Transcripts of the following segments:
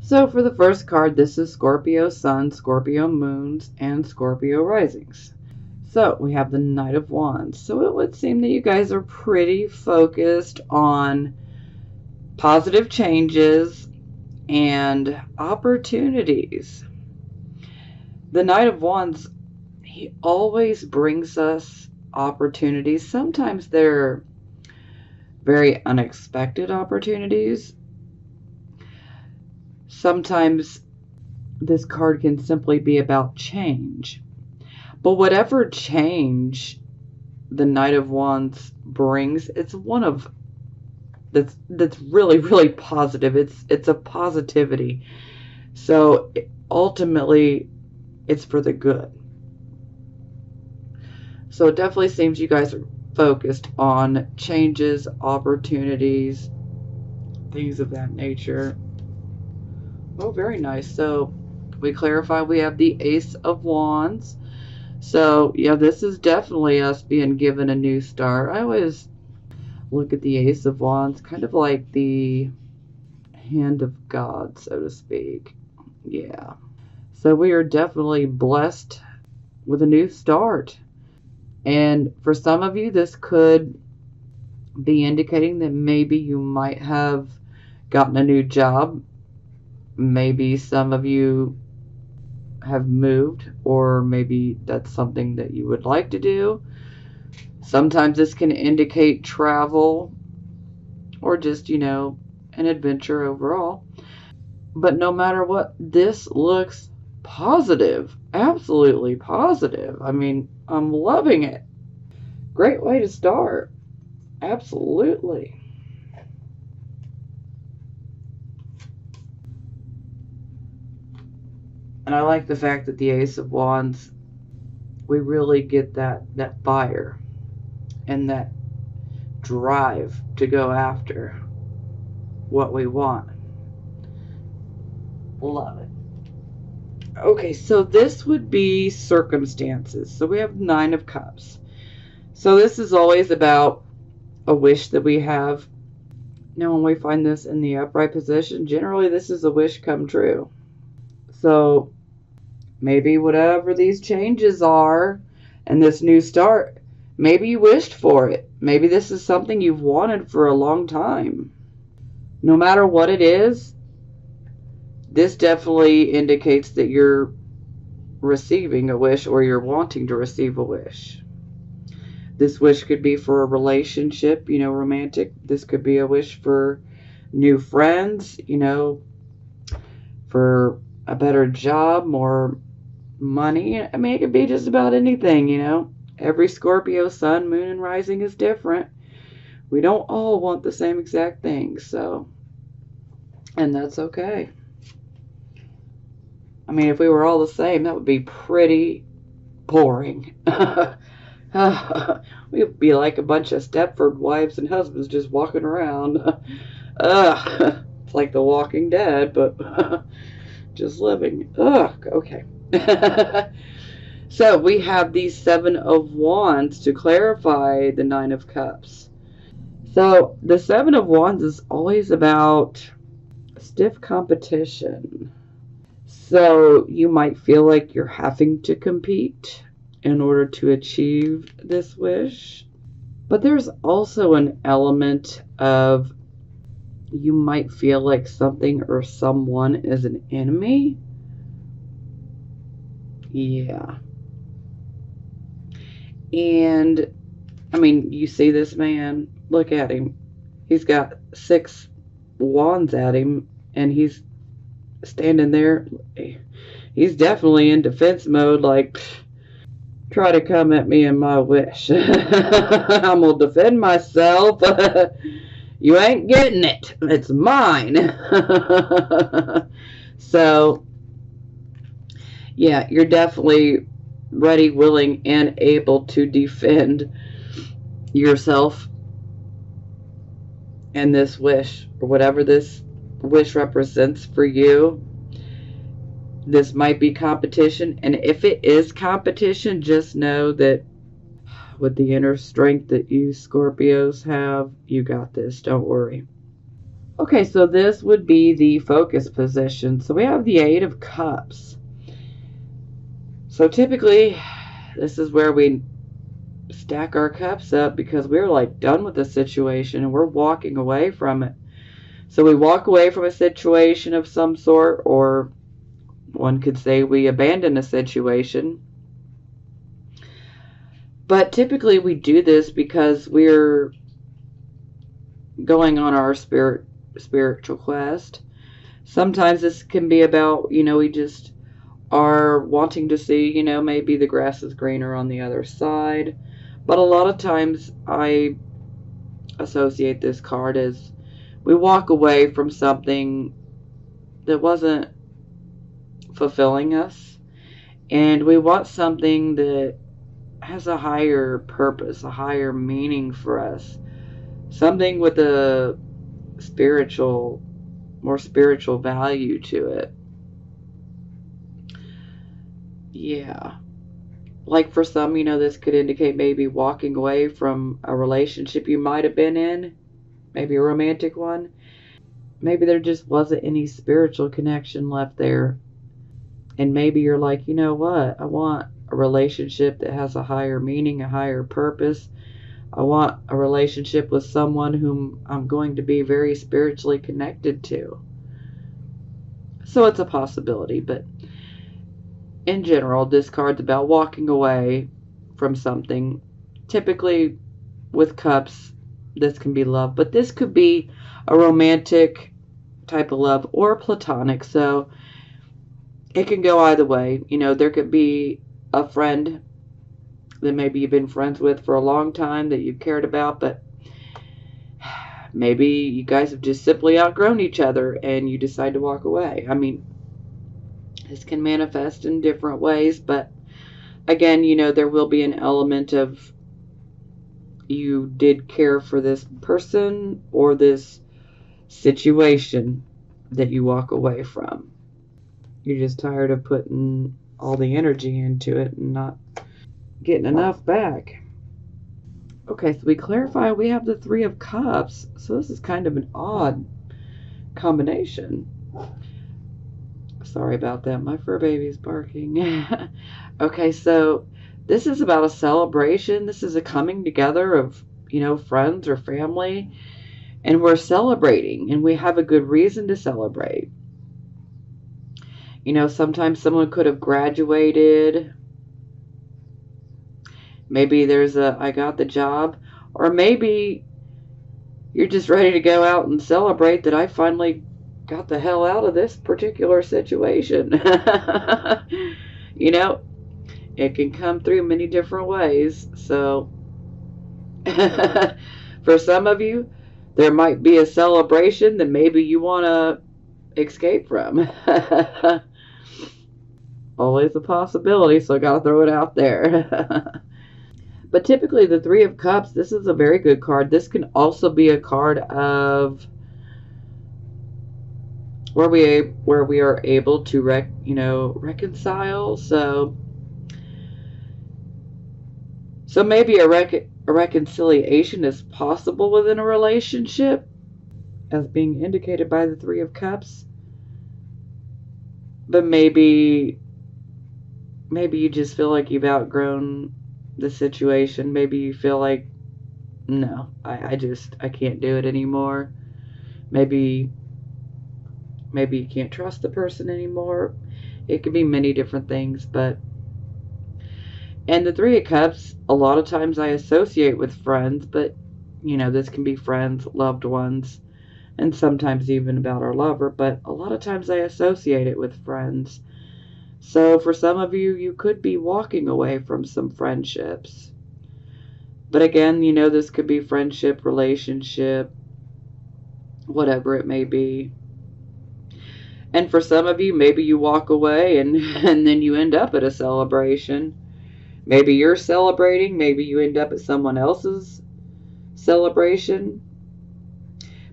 So for the first card, this is Scorpio Sun, Scorpio Moons, and Scorpio Risings. So we have the Knight of Wands. So it would seem that you guys are pretty focused on positive changes and opportunities. The Knight of Wands, he always brings us opportunities. Sometimes they're very unexpected opportunities. Sometimes this card can simply be about change. But whatever change the Knight of Wands brings, it's one of that's really, really positive. It's a positivity. So ultimately, it's for the good. So it definitely seems you guys are focused on changes, opportunities, things of that nature. Oh, very nice. So we clarify we have the Ace of Wands. So yeah, this is definitely us being given a new start. I always look at the Ace of Wands kind of like the hand of God, so to speak. Yeah. So we are definitely blessed with a new start. And for some of you, this could be indicating that maybe you might have gotten a new job. Maybe some of you have moved, or maybe that's something that you would like to do. Sometimes this can indicate travel or just, an adventure overall. But no matter what, this looks positive. Absolutely positive. I mean, I'm loving it. Great way to start. Absolutely. And I like the fact that the Ace of Wands, we really get that fire and that drive to go after what we want. Love it. Okay, so this would be circumstances. So we have 9 of Cups. So this is always about a wish that we have. Now, when we find this in the upright position, generally this is a wish come true. So maybe whatever these changes are and this new start, maybe you wished for it. Maybe this is something you've wanted for a long time. No matter what it is, this definitely indicates that you're receiving a wish or you're wanting to receive a wish. This wish could be for a relationship, romantic. This could be a wish for new friends, for a better job, more money. I mean, it could be just about anything, Every Scorpio sun, moon, and rising is different. We don't all want the same exact things, so, and that's okay. I mean, if we were all the same, that would be pretty boring. We'd be like a bunch of Stepford wives and husbands just walking around. It's like The Walking Dead, but just living. Okay. So we have these 7 of Wands to clarify the 9 of Cups. So the 7 of Wands is always about stiff competition. So you might feel like you're having to compete in order to achieve this wish. But there's also an element of you might feel like something or someone is an enemy. Yeah. And, I mean, you see this man, look at him. He's got 6 wands at him, and he's standing there. He's definitely in defense mode, like, try to come at me in my wish. I'm going to defend myself. You ain't getting it. It's mine. So, yeah, you're definitely ready, willing, and able to defend yourself and this wish, or whatever this wish represents for you. This might be competition, and if it is competition, just know that with the inner strength that you Scorpios have, you got this. Don't worry. Okay, so this would be the focus position. So we have the Eight of Cups. So typically, this is where we stack our cups up because we're like done with the situation and we're walking away from it. So we walk away from a situation of some sort, or one could say we abandon a situation. But typically we do this because we're going on our spiritual quest. Sometimes this can be about, we just are wanting to see, maybe the grass is greener on the other side. But a lot of times I associate this card as we walk away from something that wasn't fulfilling us, and we want something that has a higher purpose, a higher meaning for us, something with a more spiritual value to it. Yeah. Like for some, this could indicate maybe walking away from a relationship you might have been in, maybe a romantic one. Maybe there just wasn't any spiritual connection left there. And maybe you're like, you know what? I want a relationship that has a higher meaning, a higher purpose. I want a relationship with someone whom I'm going to be very spiritually connected to. So it's a possibility, but in general, this card's about walking away from something. Typically, with cups, this can be love, but this could be a romantic type of love or platonic. So it can go either way. There could be a friend that maybe you've been friends with for a long time that you've cared about, but maybe you guys have just simply outgrown each other and you decide to walk away. I mean, this can manifest in different ways, but again, there will be an element of you did care for this person or this situation that you walk away from. You're just tired of putting all the energy into it and not getting enough back. Okay, so we clarify we have the Three of Cups. So this is kind of an odd combination. Sorry about that. My fur baby's barking. Okay, so this is about a celebration. This is a coming together of, friends or family. And we're celebrating. And we have a good reason to celebrate. Sometimes someone could have graduated. Maybe there's I got the job. Or maybe you're just ready to go out and celebrate that I finally got the hell out of this particular situation. It can come through many different ways. So for some of you, there might be a celebration that maybe you want to escape from. Always a possibility, so I got to throw it out there. But typically the Three of Cups, this is a very good card. This can also be a card of where we are able to reconcile. So maybe a reconciliation is possible within a relationship, as being indicated by the Three of Cups. But maybe you just feel like you've outgrown the situation. Maybe you feel like, no, I can't do it anymore. Maybe you can't trust the person anymore. It could be many different things, and the Three of Cups, a lot of times I associate with friends, but this can be friends, loved ones, and sometimes even about our lover, but a lot of times I associate it with friends. So for some of you, you could be walking away from some friendships. But again, this could be friendship, relationship, whatever it may be. And for some of you, maybe you walk away and then you end up at a celebration. Maybe you're celebrating, maybe you end up at someone else's celebration.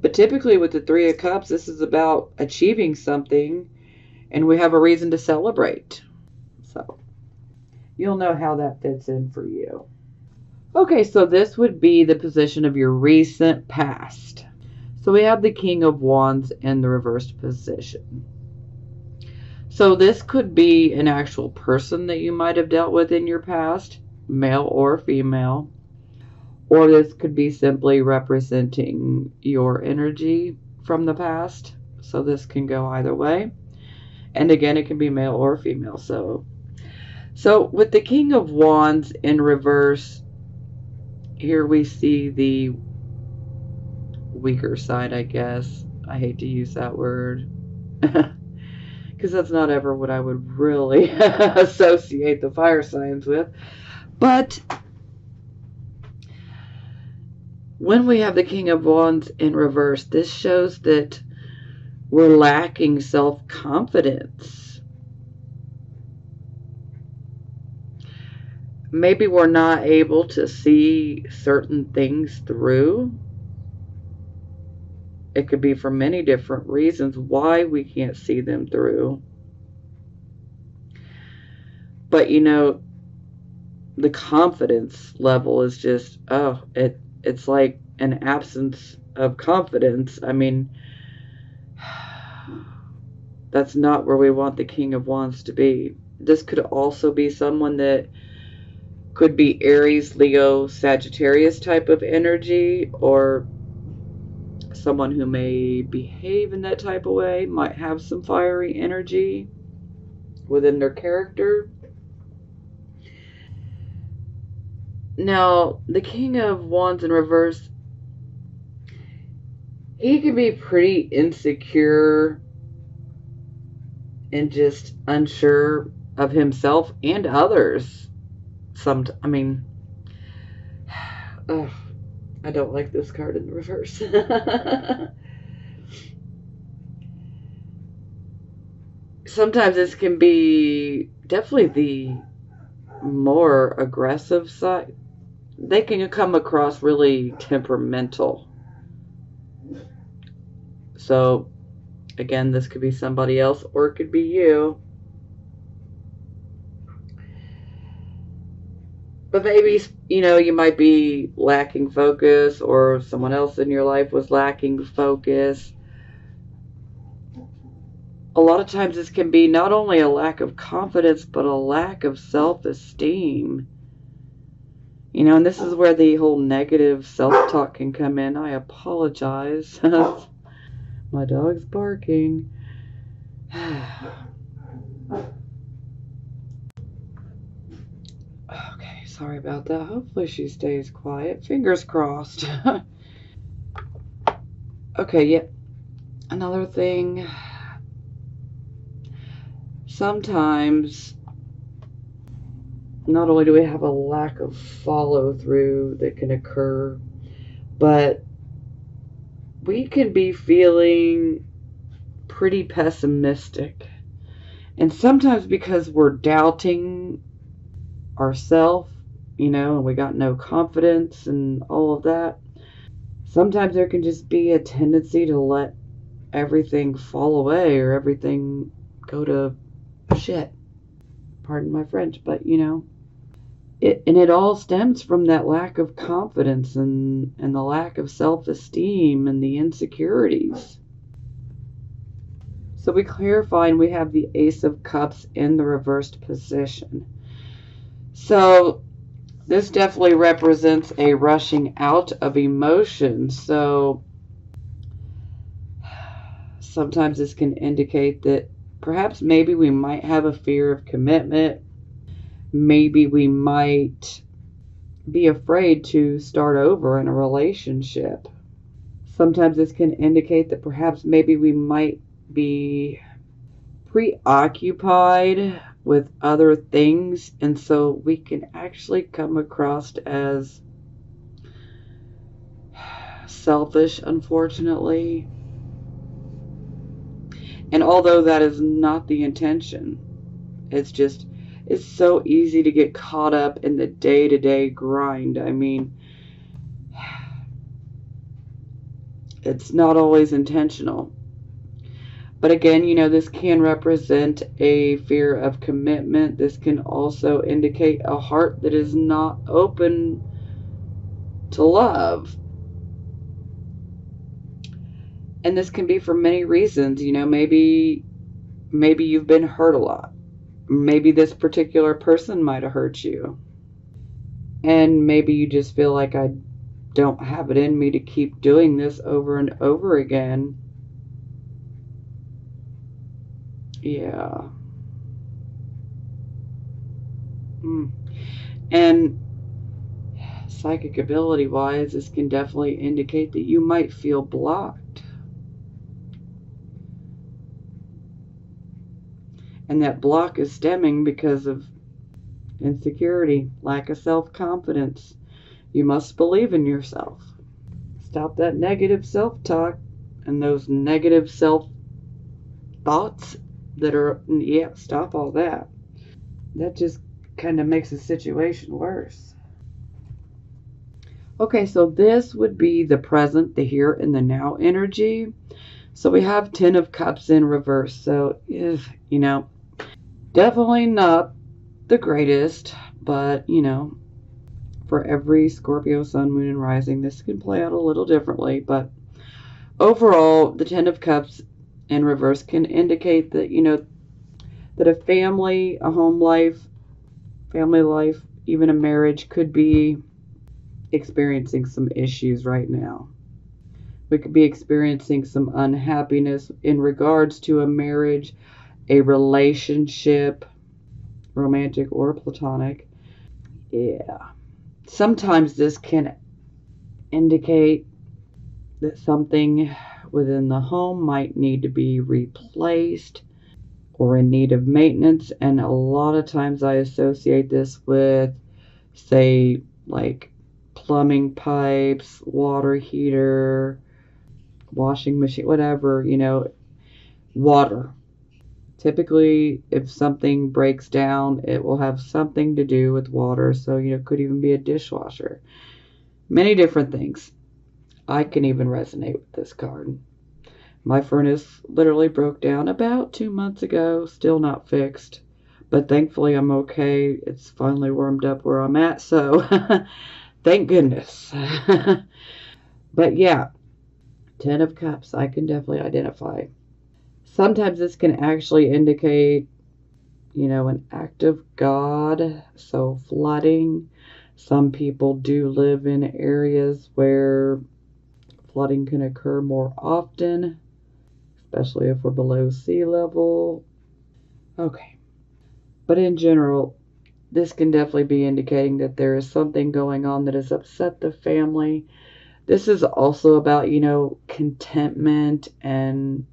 But typically with the Three of Cups, this is about achieving something, and we have a reason to celebrate. So you'll know how that fits in for you. Okay, so this would be the position of your recent past. So we have the King of Wands in the reversed position. So this could be an actual person that you might have dealt with in your past, male or female. Or this could be simply representing your energy from the past. So this can go either way. And again, it can be male or female. So with the King of Wands in reverse, here we see the weaker side, I guess. I hate to use that word. Because that's not ever what I would really associate the fire signs with. But when we have the King of Wands in reverse, this shows that we're lacking self-confidence. Maybe we're not able to see certain things through. It could be for many different reasons why we can't see them through. But you know, the confidence level is just, it's like an absence of confidence. I mean, that's not where we want the King of Wands to be. This could also be someone that could be Aries, Leo, Sagittarius type of energy, or someone who may behave in that type of way, might have some fiery energy within their character. Now, the King of Wands in reverse, he can be pretty insecure and just unsure of himself and others. I mean, I don't like this card in the reverse. Sometimes this can be definitely the more aggressive side. They can come across really temperamental. So, again, this could be somebody else or it could be you. But maybe, you know, you might be lacking focus, or someone else in your life was lacking focus. A lot of times this can be not only a lack of confidence, but a lack of self-esteem. You know, and this is where the whole negative self-talk can come in. I apologize. My dog's barking. Okay, sorry about that. Hopefully she stays quiet. Fingers crossed. Okay, yeah. Another thing. Sometimes, not only do we have a lack of follow-through that can occur, but we can be feeling pretty pessimistic. And sometimes because we're doubting ourselves, you know, and we got no confidence and all of that, sometimes there can just be a tendency to let everything fall away or everything go to shit. Pardon my French, but you know, it all stems from that lack of confidence and the lack of self-esteem and the insecurities. So we clarify, and we have the Ace of Cups in the reversed position. So this definitely represents a rushing out of emotion. So sometimes this can indicate that perhaps maybe we might have a fear of commitment. Maybe we might be afraid to start over in a relationship. Sometimes this can indicate that perhaps maybe we might be preoccupied with other things, and so we can actually come across as selfish, unfortunately. And although that is not the intention, it's so easy to get caught up in the day-to-day grind. I mean, it's not always intentional. But again, you know, this can represent a fear of commitment. This can also indicate a heart that is not open to love. And this can be for many reasons. Maybe you've been hurt a lot. Maybe this particular person might have hurt you. And maybe you just feel like, I don't have it in me to keep doing this over and over again. Yeah. And psychic ability wise, this can definitely indicate that you might feel blocked. And that block is stemming because of insecurity, lack of self-confidence. You must believe in yourself. Stop that negative self-talk and those negative self-thoughts that are, stop all that. That just kind of makes the situation worse. Okay, so this would be the present, the here and the now energy. So we have 10 of Cups in reverse. So, definitely not the greatest, but, for every Scorpio, Sun, Moon, and Rising, this can play out a little differently. But overall, the 10 of Cups in reverse can indicate that, that a family, a home life, family life, even a marriage could be experiencing some issues right now. We could be experiencing some unhappiness in regards to a marriage, a relationship, romantic or platonic. Yeah. Sometimes this can indicate that something within the home might need to be replaced or in need of maintenance. And a lot of times I associate this with, say, like plumbing pipes, water heater, washing machine, whatever, water. Typically, if something breaks down, it will have something to do with water. So, it could even be a dishwasher. Many different things. I can even resonate with this card. My furnace literally broke down about 2 months ago, still not fixed. But thankfully, I'm okay. It's finally warmed up where I'm at, so thank goodness. But yeah, 10 of Cups, I can definitely identify. Sometimes this can actually indicate, an act of God. So flooding. Some people do live in areas where flooding can occur more often, especially if we're below sea level. Okay. But in general, this can definitely be indicating that there is something going on that has upset the family. This is also about, contentment. And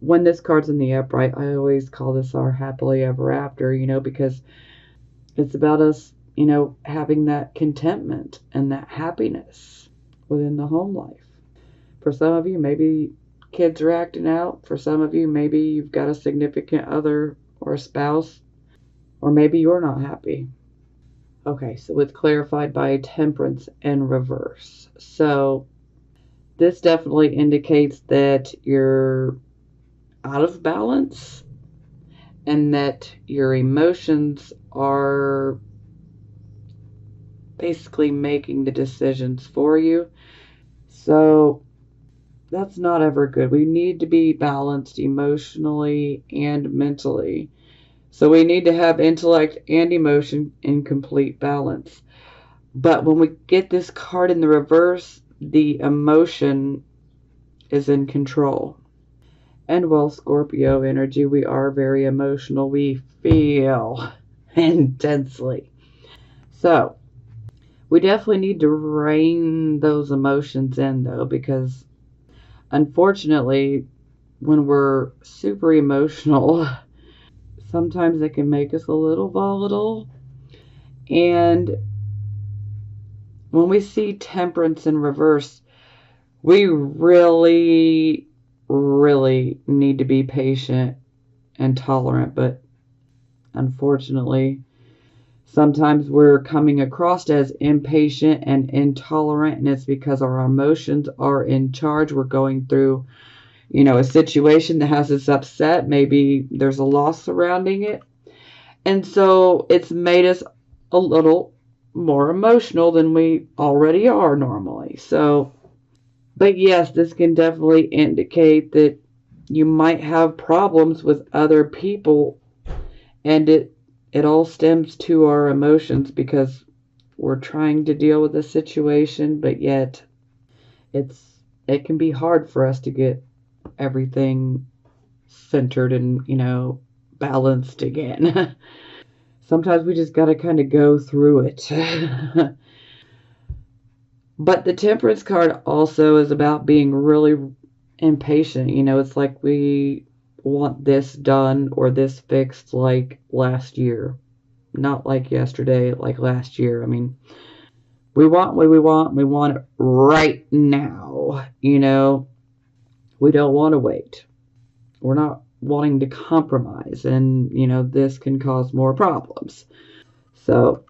when this card's in the upright, I always call this our happily ever after, because it's about us, having that contentment and that happiness within the home life. For some of you, maybe kids are acting out. For some of you, maybe you've got a significant other or a spouse, or maybe you're not happy. Okay, so it's clarified by Temperance in reverse. So this definitely indicates that you're out of balance and that your emotions are basically making the decisions for you. So that's not ever good. We need to be balanced emotionally and mentally. So we need to have intellect and emotion in complete balance. But when we get this card in the reverse, the emotion is in control. And well, Scorpio energy, we are very emotional. We feel intensely. So we definitely need to rein those emotions in, though, because unfortunately, when we're super emotional, sometimes it can make us a little volatile. And when we see Temperance in reverse, we really, really need to be patient and tolerant. But unfortunately, sometimes we're coming across as impatient and intolerant, and it's because our emotions are in charge. We're going through, a situation that has us upset. Maybe there's a loss surrounding it. And so it's made us a little more emotional than we already are normally. So But yes, this can definitely indicate that you might have problems with other people, and it all stems to our emotions because we're trying to deal with a situation, but yet it can be hard for us to get everything centered and, balanced again. Sometimes we just got to kind of go through it. But the temperance card also is about being really impatient. It's like we want this done or this fixed like last year, not like yesterday, like last year. I mean, we want what we want it right now. We don't want to wait. We're not wanting to compromise, and this can cause more problems. So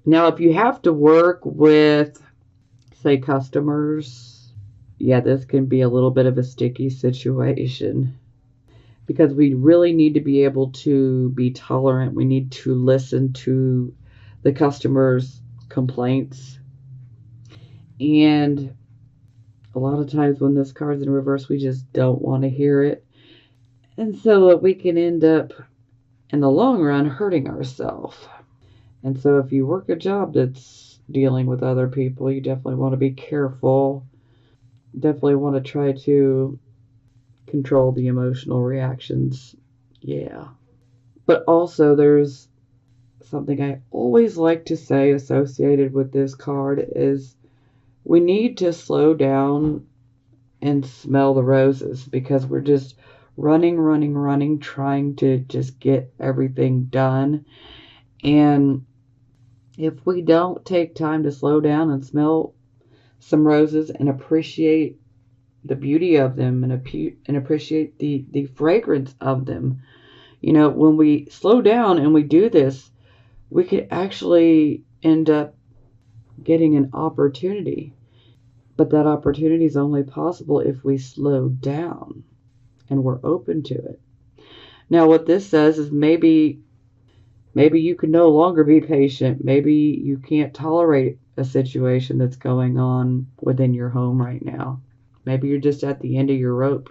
now, if you have to work with, say, customers, yeah, this can be a little bit of a sticky situation because we really need to be able to be tolerant. We need to listen to the customers' complaints. And a lot of times when this card's in reverse, we just don't want to hear it. And so we can end up, in the long run, hurting ourselves. And so if you work a job that's dealing with other people, you definitely want to be careful. Definitely want to try to control the emotional reactions. Yeah. But also, there's something I always like to say associated with this card is we need to slow down and smell the roses because we're just running, trying to just get everything done. And if we don't take time to slow down and smell some roses and appreciate the beauty of them and appreciate the fragrance of them, when we slow down and we do this, we could actually end up getting an opportunity. But that opportunity is only possible if we slow down and we're open to it. Now, what this says is maybe you can no longer be patient. Maybe you can't tolerate a situation that's going on within your home right now. Maybe you're just at the end of your rope.